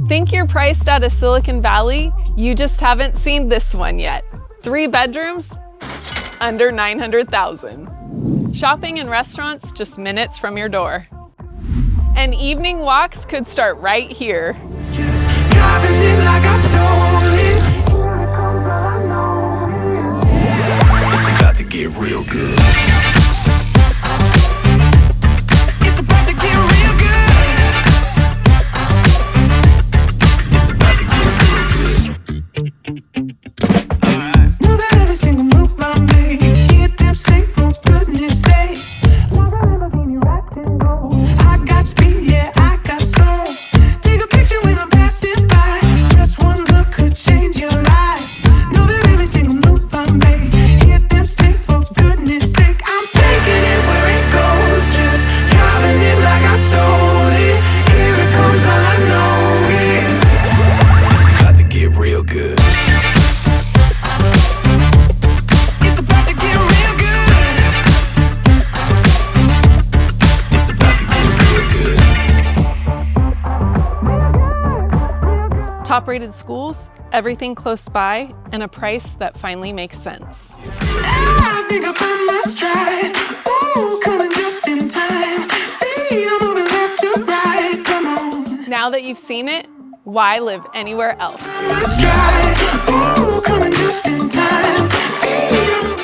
Think you're priced out of Silicon Valley? You just haven't seen this one yet. 3 bedrooms, under $900,000. Shopping and restaurants just minutes from your door. And evening walks could start right here. Just driving in like I stole it. It's about to get real good. It's about to get real good. It's about to get real good. Know that every single move I make, hear them say for goodness sake. Like a Lamborghini wrapped in gold. I got speed, yeah, I got soul. Take a picture when I'm passing by. Just one look could change your life. Know that every single move I make, hear them say for goodness sake. I'm taking it where it goes, just driving it like I stole it. Here it comes, all I know is it's about to get real good. It's about to get real good. It's about to get real good. Top-rated schools, everything close by, and a price that finally makes sense. I think I found my stride. Ooh, coming just in time. Feet are moving left to right. Come on. Now that you've seen it, why live anywhere else? My stride. Ooh, coming just in time. Feet are moving